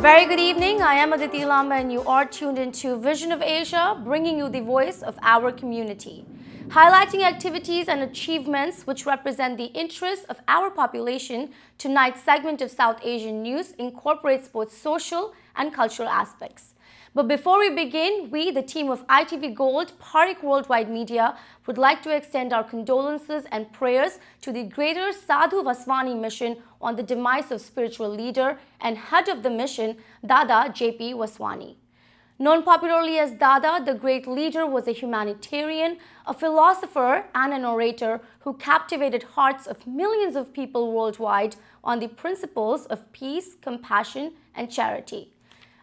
very good evening. I am Aditi Lamba and you are tuned into Vision of Asia, bringing you the voice of our community, highlighting activities and achievements which represent the interests of our population. Tonight's segment of South Asian News incorporates both social and cultural aspects. But before we begin, we, the team of ITV Gold, Parik Worldwide Media, would like to extend our condolences and prayers to the Greater Sadhu Vaswani mission on the demise of spiritual leader and head of the mission, Dada J.P. Vaswani. Known popularly as Dada, the great leader was a humanitarian, a philosopher, and an orator who captivated hearts of millions of people worldwide on the principles of peace, compassion, and charity.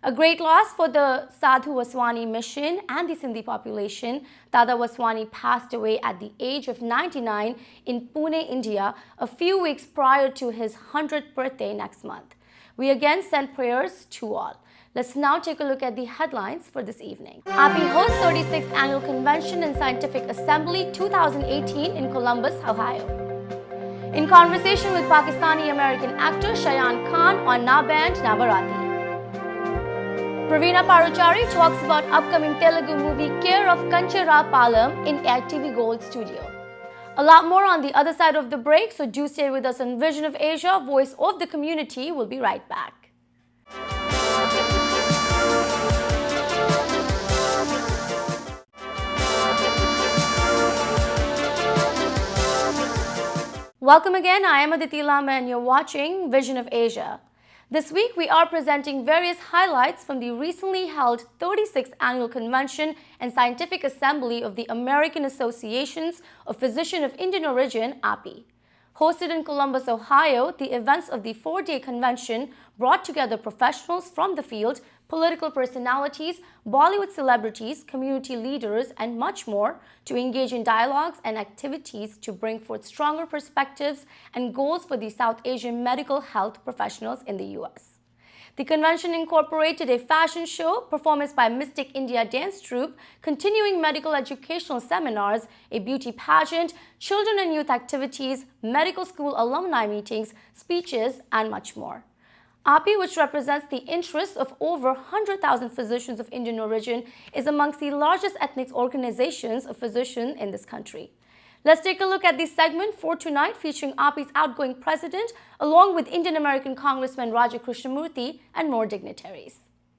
A great loss for the Sadhu Vaswani mission and the Sindhi population. Dada Vaswani passed away at the age of 99 in Pune, India, a few weeks prior to his 100th birthday next month. We again send prayers to all. Let's now take a look at the headlines for this evening. API hosts 36th Annual Convention and Scientific Assembly 2018 in Columbus, Ohio. In conversation with Pakistani-American actor Shayan Khan on Na Band Na Barati. Praveena Paruchari talks about upcoming Telugu movie Care of Kanchara Palam in ITV Gold studio. A lot more on the other side of the break, so do stay with us on Vision of Asia, Voice of the Community. We'll be right back. Welcome again, I am Aditi Lamba and you're watching Vision of Asia. This week, we are presenting various highlights from the recently held 36th Annual Convention and Scientific Assembly of the American Associations of Physicians of Indian Origin, API. Hosted in Columbus, Ohio, the events of the four-day convention brought together professionals from the field, political personalities, Bollywood celebrities, community leaders, and much more to engage in dialogues and activities to bring forth stronger perspectives and goals for the South Asian medical health professionals in the U.S. The convention incorporated a fashion show, performance by Mystic India Dance Troupe, continuing medical educational seminars, a beauty pageant, children and youth activities, medical school alumni meetings, speeches, and much more. API, which represents the interests of over 100,000 physicians of Indian origin, is amongst the largest ethnic organizations of physicians in this country. Let's take a look at this segment for tonight, featuring API's outgoing president, along with Indian American Congressman Raja Krishnamurthy and more dignitaries.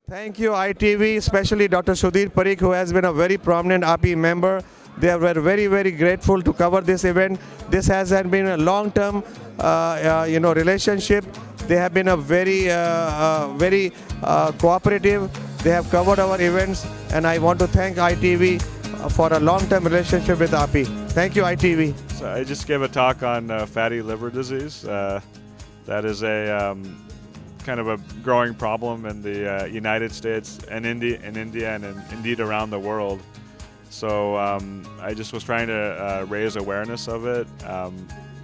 Thank you, ITV, especially Dr. Sudhir Parikh, who has been a very prominent API member. They were very, very grateful to cover this event. This has been a long-term, relationship. They have been a very cooperative. They have covered our events, and I want to thank ITV for a long-term relationship with API. Thank you, ITV. So I just gave a talk on fatty liver disease. That is a kind of a growing problem in the United States and India, and indeed around the world. So I just was trying to raise awareness of it,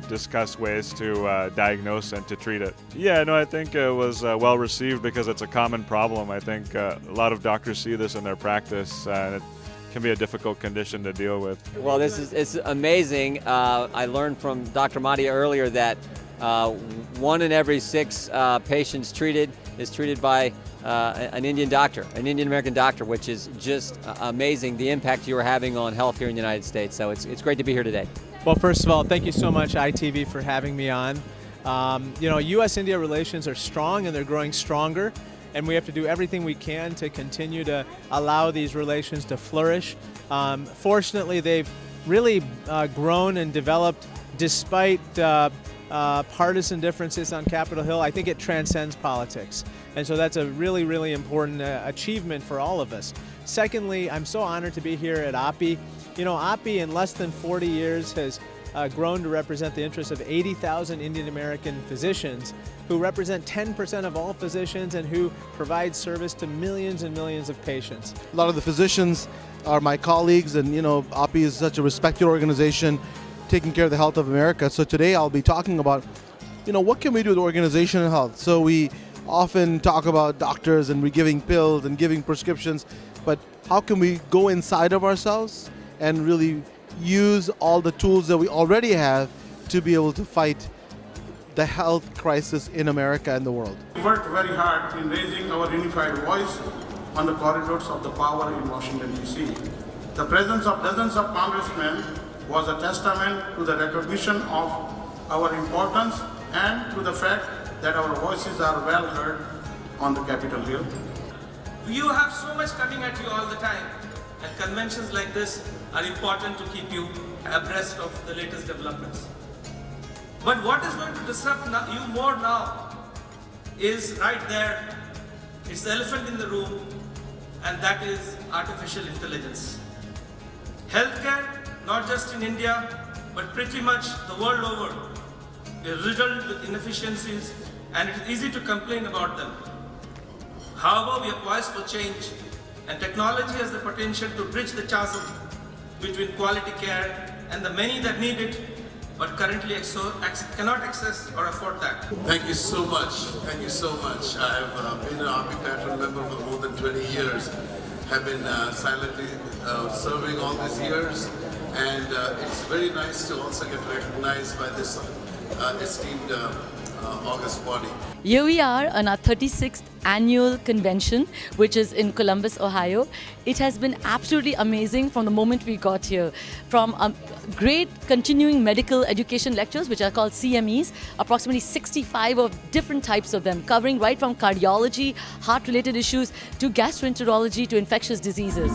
discuss ways to diagnose and to treat it. Yeah, no, I think it was well received because it's a common problem. I think a lot of doctors see this in their practice, and it can be a difficult condition to deal with. Well, it's amazing. I learned from Dr. Madia earlier that 1 in every 6 patients treated is treated by an Indian doctor, an Indian American doctor, which is just amazing, the impact you are having on health here in the United States. So it's great to be here today. Well, first of all, thank you so much, ITV, for having me on. U.S.-India relations are strong and they're growing stronger, and we have to do everything we can to continue to allow these relations to flourish. Fortunately, they've really grown and developed despite partisan differences on Capitol Hill. I think it transcends politics. And so that's a really, really important achievement for all of us. Secondly, I'm so honored to be here at API. You know, API in less than 40 years has grown to represent the interests of 80,000 Indian American physicians who represent 10% of all physicians and who provide service to millions and millions of patients. A lot of the physicians are my colleagues, and API is such a respected organization taking care of the health of America. So today I'll be talking about, what can we do with organizational health? So we often talk about doctors and we're giving pills and giving prescriptions, but how can we go inside of ourselves and really use all the tools that we already have to be able to fight the health crisis in America and the world. We worked very hard in raising our unified voice on the corridors of the power in Washington, D.C. The presence of dozens of congressmen was a testament to the recognition of our importance and to the fact that our voices are well heard on the Capitol Hill. You have so much coming at you all the time, and conventions like this are important to keep you abreast of the latest developments. But what is going to disrupt you more now is right there. It's the elephant in the room, and that is artificial intelligence. Healthcare, not just in India, but pretty much the world over, is riddled with inefficiencies, and it is easy to complain about them. However, we are poised for change, and technology has the potential to bridge the chasm between quality care and the many that need it, but currently cannot access or afford that. Thank you so much. Thank you so much. I've been an Army Patrol member for more than 20 years. Have been silently serving all these years, and it's very nice to also get recognized by this esteemed August body. Here we are on our 36th annual convention, which is in Columbus, Ohio. It has been absolutely amazing from the moment we got here. From great continuing medical education lectures, which are called CMEs, approximately 65 of different types of them, covering right from cardiology, heart-related issues, to gastroenterology, to infectious diseases.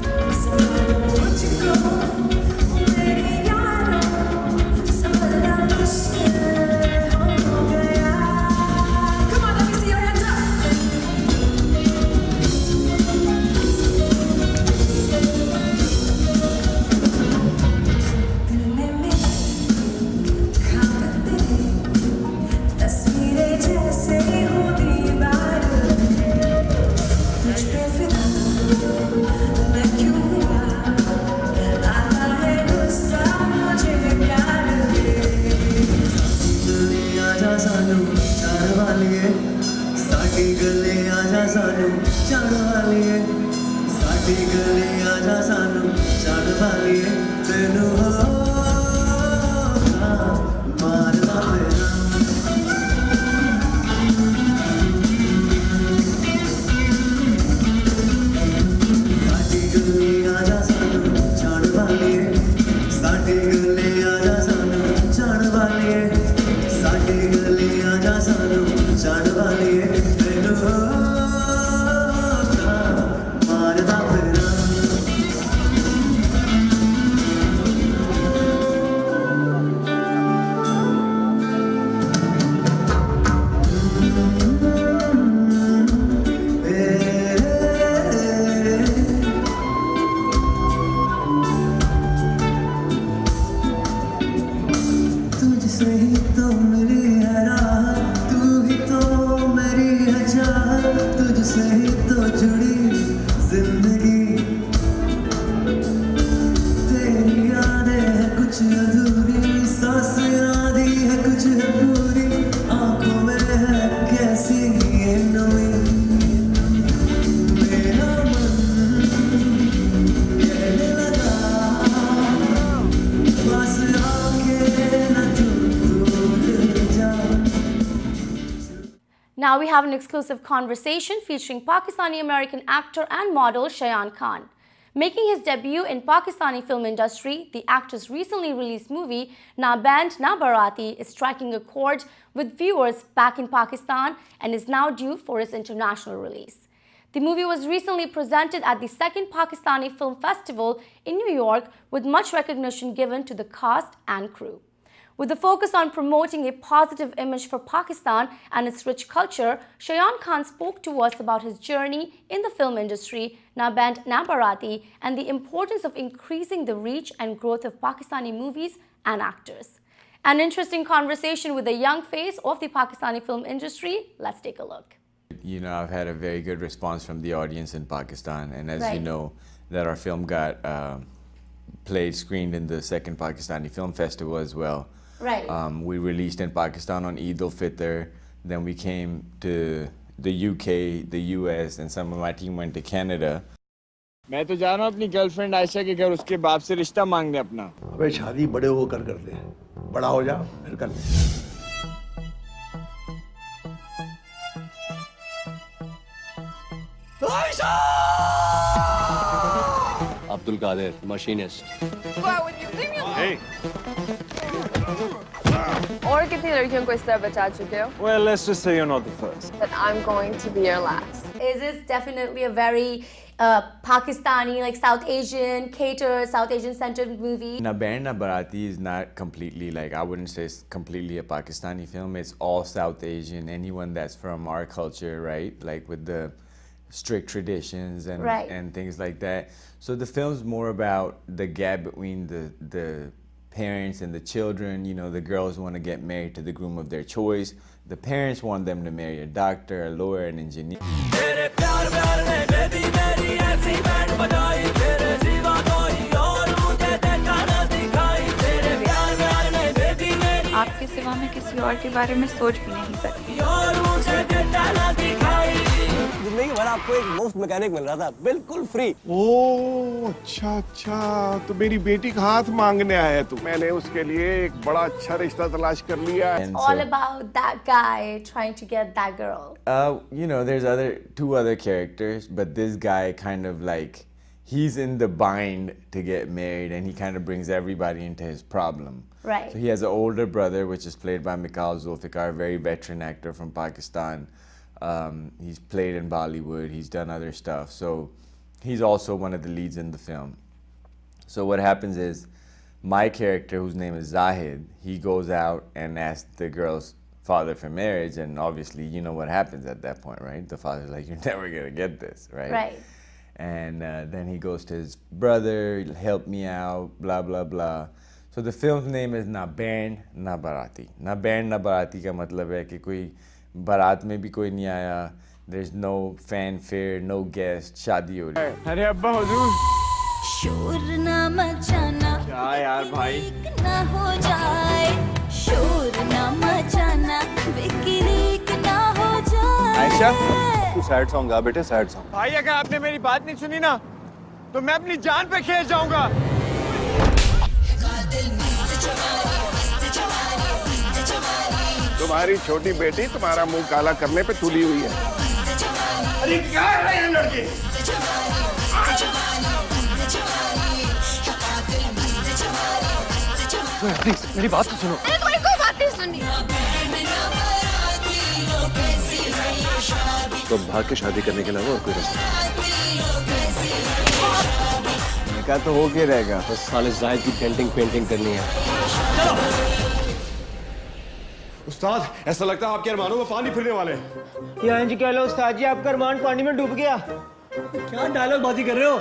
Now we have an exclusive conversation featuring Pakistani-American actor and model Shayan Khan. Making his debut in Pakistani film industry, the actor's recently released movie Na Band Na Barati is striking a chord with viewers back in Pakistan and is now due for its international release. The movie was recently presented at the second Pakistani Film Festival in New York with much recognition given to the cast and crew. With a focus on promoting a positive image for Pakistan and its rich culture, Shayan Khan spoke to us about his journey in the film industry, Na Band Na Barati, and the importance of increasing the reach and growth of Pakistani movies and actors. An interesting conversation with a young face of the Pakistani film industry. Let's take a look. You know, I've had a very good response from the audience in Pakistan, and as Right. you know, that our film got screened in the second Pakistani Film Festival as well. Right. We released in Pakistan on Eid al-Fitr, then we came to the UK, the US, and some of my team went to Canada. मैं तो जा रहा हूँ अपनी girlfriend Ayesha के घर उसके बाप से रिश्ता मांगने अपना। अबे शादी बड़े होकर करते हैं, बड़ा हो जा फिर कर ले। Abdul Qadir, machinist. Hey. और कितनी लड़कियों को इस तरह बचा चुके हो? Well, let's just say you're not the first. But I'm going to be your last. Is this definitely a very Pakistani, like South Asian, catered, South Asian centered movie? Na Bain Na Barati is not completely, like, I wouldn't say it's completely a Pakistani film. It's all South Asian, anyone that's from our culture, right? Like with the strict traditions and, right. and things like that. So the film's more about the gap between the parents and the children. You know, the girls want to get married to the groom of their choice. The parents want them to marry a doctor, a lawyer, an engineer. आपके सिवा मैं किसी और के बारे में सोच भी नहीं सकती। जिंदगी भर आपको एक मुफ्त मैकेनिक मिल रहा था, बिल्कुल फ्री। ओह, अच्छा, तो मेरी बेटी का हाथ मांगने आया तू। मैंने उसके लिए एक बड़ा अच्छा रिश्ता तलाश कर लिया। It's all about that guy trying to get that girl. You know, there's two other characters, but this guy kind of like, he's in the bind to get married, and he kind of brings everybody into his problem. Right. So he has an older brother, which is played by Mikhail Zulfikar, a very veteran actor from Pakistan. He's played in Bollywood, he's done other stuff. So he's also one of the leads in the film. So what happens is, my character, whose name is Zahid, he goes out and asks the girl's father for marriage, and obviously you know what happens at that point, right? The father's like, you're never gonna get this, right? Right. And then he goes to his brother, help me out, blah, blah, blah. So the film's name is Na Bain Na Barati. Na Bain Na Barati का मतलब है कि कोई बारात में भी कोई नहीं आया. There's no fanfare, no guest, शादी हो रही है. अरे अब्बा हुजूर. शोर ना मचाना. क्या यार भाई? ना हो जाए. शोर ना मचाना. बिक्रीक ना हो जाए. आयशा, तू सैड सॉन्ग गा बेटे, सैड सॉन्ग. भाई अगर आपने मेरी बात नहीं सुनी ना, तो मैं अपनी जान पे खेल जाऊंगा. तुम्हारी छोटी बेटी तुम्हारा मुंह काला करने पे तुली हुई है। अरे क्या है ये लड़की? प्लीज मेरी बात तो सुनो। अरे तुम्हारी कोई बात नहीं सुननी। तो भाग के शादी करने के अलावा और कोई रास्ता? निकाह तो हो के रहेगा. बस साले जाहिद की पेंटिंग करनी है. उस्ताद, ऐसा लगता है आपके अरमानों में पानी फिरने वाले हैं। यहाँ जी कह लो उस्ताद जी, आपका अरमान पानी में डूब गया. क्या डायलॉग बाजी कर रहे हो?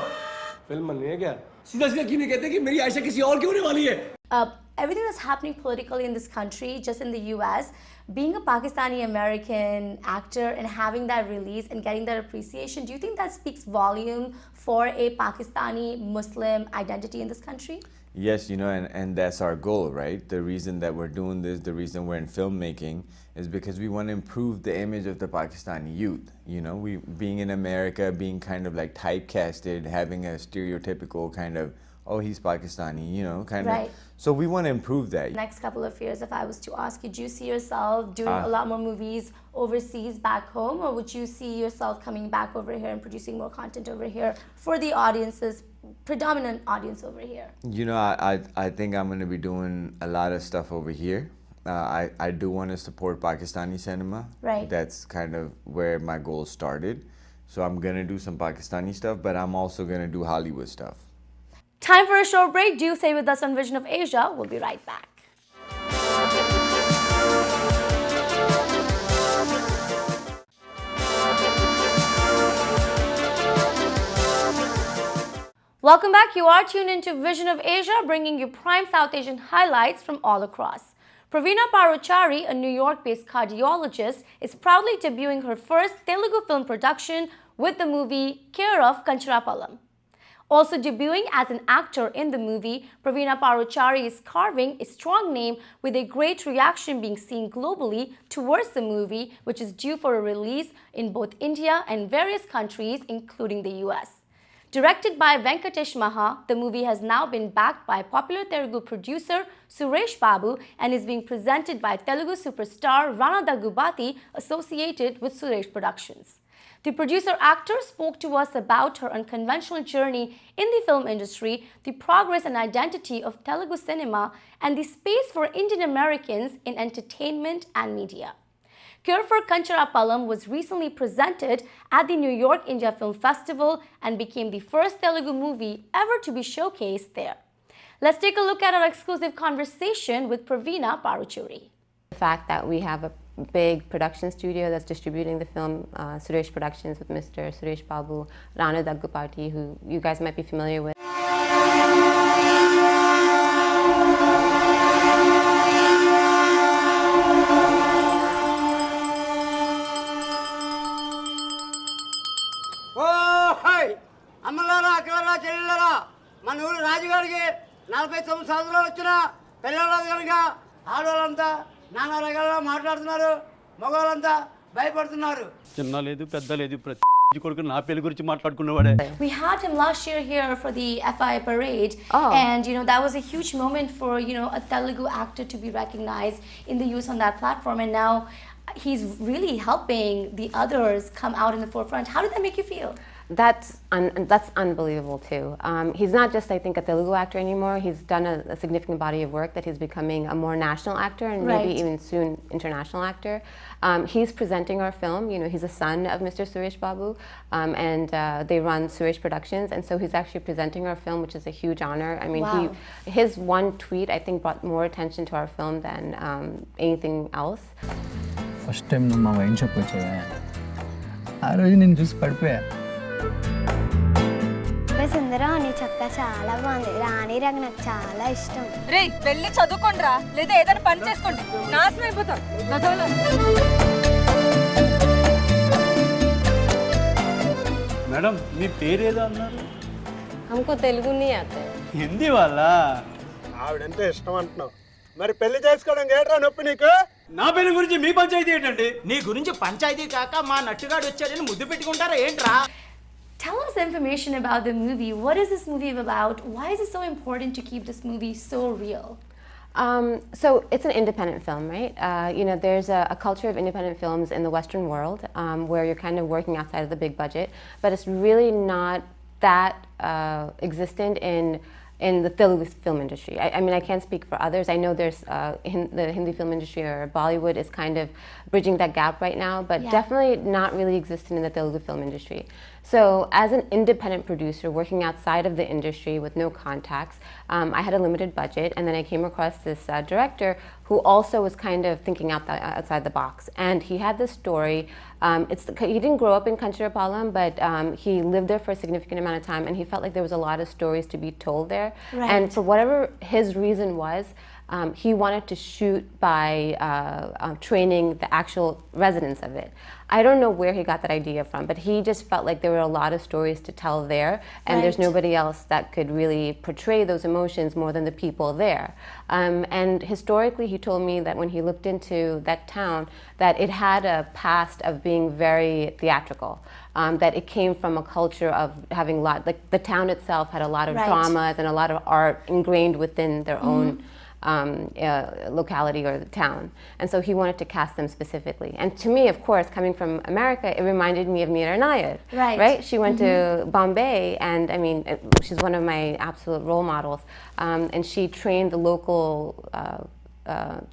फिल्म बन रही है क्या? सीधा सीधा क्यों नहीं कहते कि मेरी आयशा किसी और की होने वाली है? Everything that's happening politically in this country, just in the US, being a Pakistani American actor and having that release and getting that appreciation, do you think that speaks volume for a Pakistani Muslim identity in this country? Yes, you know, and that's our goal, right? The reason that we're doing this, the reason we're in filmmaking is because we want to improve the image of the Pakistani youth. You know, we being in America, being kind of like typecasted, having a stereotypical kind of, oh, he's Pakistani, you know, kind right. of. So we want to improve that. Next couple of years, if I was to ask you, do you see yourself doing a lot more movies overseas back home, or would you see yourself coming back over here and producing more content over here for the audiences, predominant audience over here? You know, I think I'm going to be doing a lot of stuff over here. I do want to support Pakistani cinema. Right. That's kind of where my goal started. So I'm going to do some Pakistani stuff, but I'm also going to do Hollywood stuff. Time for a short break. Do stay with us on Vision of Asia. We'll be right back. Welcome back. You are tuned into Vision of Asia, bringing you prime South Asian highlights from all across. Praveena Paruchari, a New York-based cardiologist, is proudly debuting her first Telugu film production with the movie Care of Kancharapalam. Also debuting as an actor in the movie, Praveena Paruchari is carving a strong name with a great reaction being seen globally towards the movie, which is due for a release in both India and various countries, including the US. Directed by Venkatesh Maha, the movie has now been backed by popular Telugu producer Suresh Babu and is being presented by Telugu superstar Rana Daggubati, associated with Suresh Productions. The producer-actor spoke to us about her unconventional journey in the film industry, the progress and identity of Telugu cinema, and the space for Indian Americans in entertainment and media. Cure for Kancharapalam was recently presented at the New York India Film Festival and became the first Telugu movie ever to be showcased there. Let's take a look at our exclusive conversation with Praveena Paruchuri. The fact that we have a big production studio that's distributing the film, Suresh Productions, with Mr. Suresh Babu, Rana Daggupati, who you guys might be familiar with. అమ్మలారా అక్కలారా చెల్లెళ్ళారా మన ఊరు రాజుగారికి 49 సంవత్సరాలు వచ్చిన పిల్లలు కనుక ఆడవాళ్ళంతా నానా రకాలుగా మాట్లాడుతున్నారు, మగవాళ్ళంతా భయపడుతున్నారు. చిన్న లేదు పెద్ద లేదు ప్రతి కొడుకు నా పెళ్లి గురించి మాట్లాడుకునేవాడే. We had him last year here for the FI parade, and that was a huge moment for a Telugu actor to be recognized in the use on that platform, and now he's really helping the others come out in the forefront. How did that make you feel? That's unbelievable too. He's not just, I think, a Telugu actor anymore. He's done a significant body of work that he's becoming a more national actor and maybe even soon international actor. He's presenting our film. He's a son of Mr. Suresh Babu, and they run Suresh Productions, and so he's actually presenting our film, which is a huge honor. I mean, his one tweet, I think, brought more attention to our film than anything else. First time no ma wine shop వచ్చావే ఆ రోజు నేను చూసి పడిపోయా. సుందర నీ చక్క చాలా బాగుంది, రాణి రంగు నాకు చాలా ఇష్టం. రే వెళ్ళి చదువుకోండిరా, లేదా ఏదైనా పని చేసుకోండి, నాశనం అయిపోతాం. మేడం మీ పేరేదో అన్నారు? हमको तेलुगु नहीं आता. హిందీ వాళ్ళ? ఆవిడంటే ఇష్టం అంటున్నావు, మరి పెళ్లి చేసుకోవడం ఏంట్రా నొప్పి నీకు? నా పెళ్లి గురించి మీ పంచాయతీ ఏంటండి? నీ గురించి పంచాయతీ కాక మా నట్టుగాడు వచ్చాడని ముద్దు పెట్టుకుంటారా ఏంట్రా? Tell us information about the movie. What is this movie about? Why is it so important to keep this movie so real? So it's an independent film, right? There's a culture of independent films in the Western world where you're kind of working outside of the big budget, but it's really not that existent in the Telugu film industry. I mean, I can't speak for others. I know there's the Hindi film industry or Bollywood is kind of bridging that gap right now, but definitely not really existent in the Telugu film industry. So as an independent producer working outside of the industry with no contacts, I had a limited budget, and then I came across this director who also was kind of thinking outside the box. And he had this story. He didn't grow up in Kancharapalam, but he lived there for a significant amount of time, and he felt like there was a lot of stories to be told there. Right. And for whatever his reason was, he wanted to shoot by training the actual residents of it. I don't know where he got that idea from, but he just felt like there were a lot of stories to tell there, and there's nobody else that could really portray those emotions more than the people there. And historically, he told me that when he looked into that town, that it had a past of being very theatrical, that it came from a culture of having like the town itself had a lot of dramas and a lot of art ingrained within their own locality or the town. And so he wanted to cast them specifically. And to me, of course, coming from America, it reminded me of Meera Nair, right? She went to Bombay, and I mean, she's one of my absolute role models. And she trained the local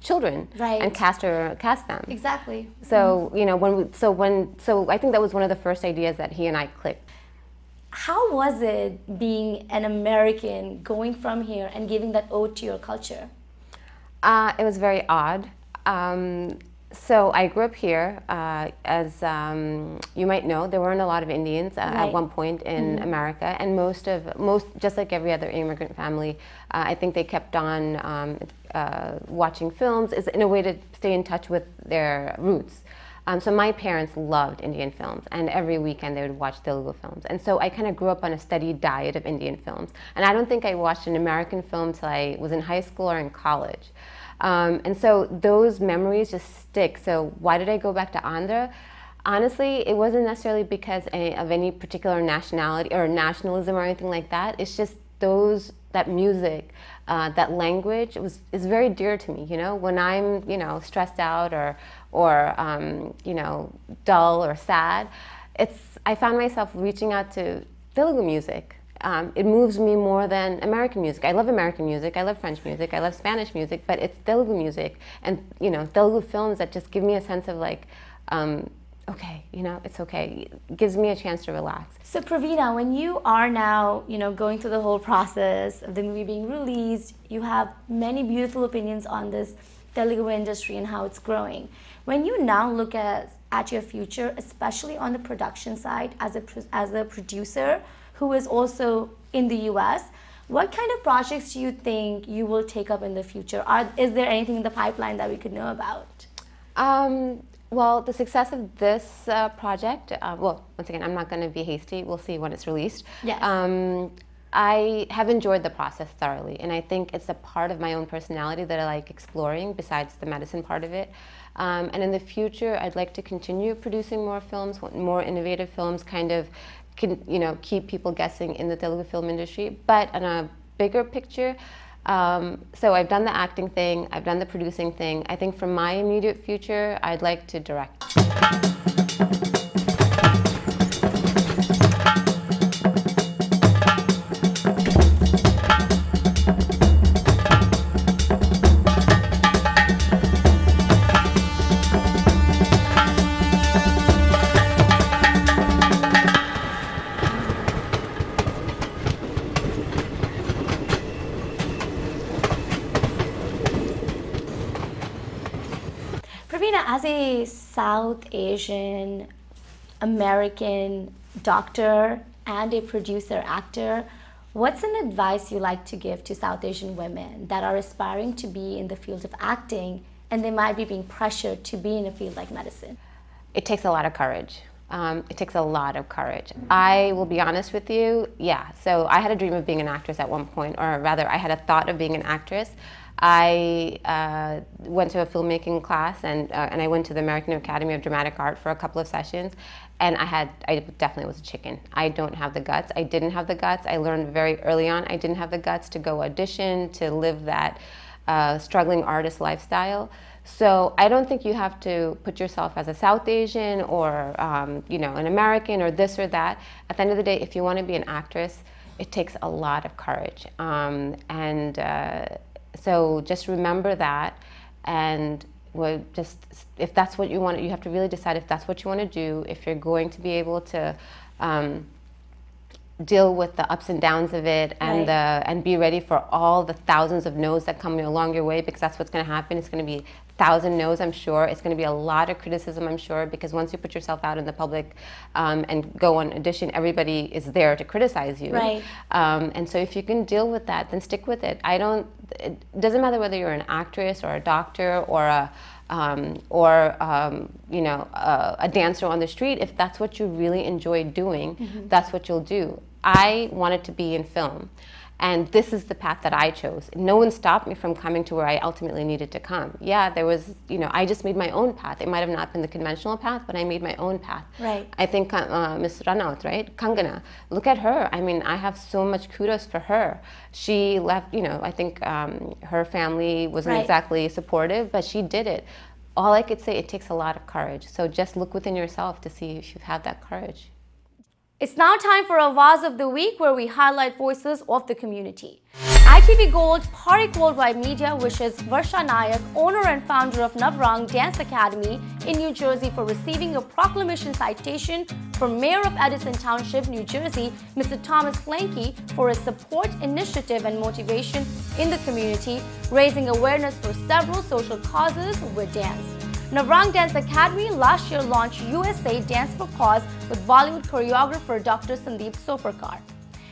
children and cast them. Exactly. So, so I think that was one of the first ideas that he and I clicked. How was it being an American, going from here and giving that ode to your culture? It was very odd. So I grew up here. As you might know, there weren't a lot of Indians at one point in America, and most, just like every other immigrant family, I think they kept on watching films in a way to stay in touch with their roots. So my parents loved Indian films, and every weekend they would watch Telugu films. And so I kind of grew up on a steady diet of Indian films. And I don't think I watched an American film till I was in high school or in college. And so those memories just stick. So why did I go back to Andhra? Honestly, it wasn't necessarily because of any particular nationality or nationalism or anything like that. It's just that music, that language is very dear to me. When I'm stressed out or dull or sad, I found myself reaching out to Telugu music. It moves me more than American music. I love American music, I love French music, I love Spanish music, but it's Telugu music and, you know, Telugu films that just give me a sense of like, okay, you know, it's okay. It gives me a chance to relax. So Praveena, when you are now, you know, going through the whole process of the movie being released, you have many beautiful opinions on this Telugu industry and how it's growing. When you now look at your future, especially on the production side as a producer who is also in the US, what kind of projects do you think you will take up in the future? Is there anything in the pipeline that we could know about? Well, the success of this project, well, once again, I'm not going to be hasty. We'll see when it's released. Yes. I have enjoyed the process thoroughly, and I think it's a part of my own personality that I like exploring besides the medicine part of it. And in the future, I'd like to continue producing more films, more innovative films, kind of, you know, keep people guessing in the Telugu film industry. But on a bigger picture, so I've done the acting thing, I've done the producing thing. I think for my immediate future, I'd like to direct. Praveena, as a South Asian American doctor and a producer actor, what's an advice you like to give to South Asian women that are aspiring to be in the field of acting and they might be being pressured to be in a field like medicine? It takes a lot of courage. It takes a lot of courage. I will be honest with you, yeah. So I had a dream of being an actress at one point, or rather I had a thought of being an actress. I went to a filmmaking class and I went to the American Academy of Dramatic Art for a couple of sessions, and I definitely was a chicken. I don't have the guts. I didn't have the guts. I learned very early on I didn't have the guts to go audition, to live that struggling artist lifestyle. So I don't think you have to put yourself as a South Asian or you know, an American or this or that. At the end of the day, if you want to be an actress, it takes a lot of courage. So just remember that, and just if that's what you want, you have to really decide if that's what you want to do, if you're going to be able to deal with the ups and downs of it, and Right. And be ready for all the thousands of no's that come along your way, because that's what's going to happen. It's going to be 1,000 no's, I'm sure. It's going to be a lot of criticism, I'm sure, because once you put yourself out in the public and go on audition, everybody is there to criticize you. Right. And so if you can deal with that, then stick with it. It doesn't matter whether you're an actress or a doctor or you know, a dancer on the street. If that's what you really enjoy doing, that's what you'll do. I wanted to be in film, and this is the path that I chose. No one stopped me from coming to where I ultimately needed to come. Yeah, there was, you know, I just made my own path. It might have not been the conventional path, but I made my own path. Right. I think Miss Ranaut, right? Kangana, look at her. I mean, I have so much kudos for her. She left, you know, I think her family wasn't Right. exactly supportive, but she did it. All I could say, it takes a lot of courage. So just look within yourself to see if you have that courage. It's now time for our Vaz of the Week, where we highlight voices of the community. ITV Gold, Parik Worldwide Media wishes Varsha Nayak, owner and founder of Navrang Dance Academy in New Jersey, for receiving a proclamation citation from Mayor of Edison Township, New Jersey, Mr. Thomas Lanke, for his support, initiative, and motivation in the community, raising awareness for several social causes with dance. Navrang Dance Academy last year launched USA Dance for Cause with Bollywood choreographer Dr. Sandeep Soparkar.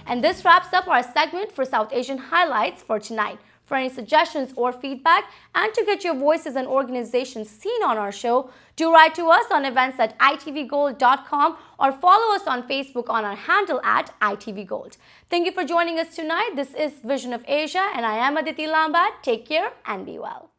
And this wraps up our segment for South Asian highlights for tonight. For any suggestions or feedback, and to get your voices and organizations seen on our show, do write to us on events@itvgold.com or follow us on Facebook on our handle @itvgold. Thank you for joining us tonight. This is Vision of Asia, and I am Aditi Lambat. Take care and be well.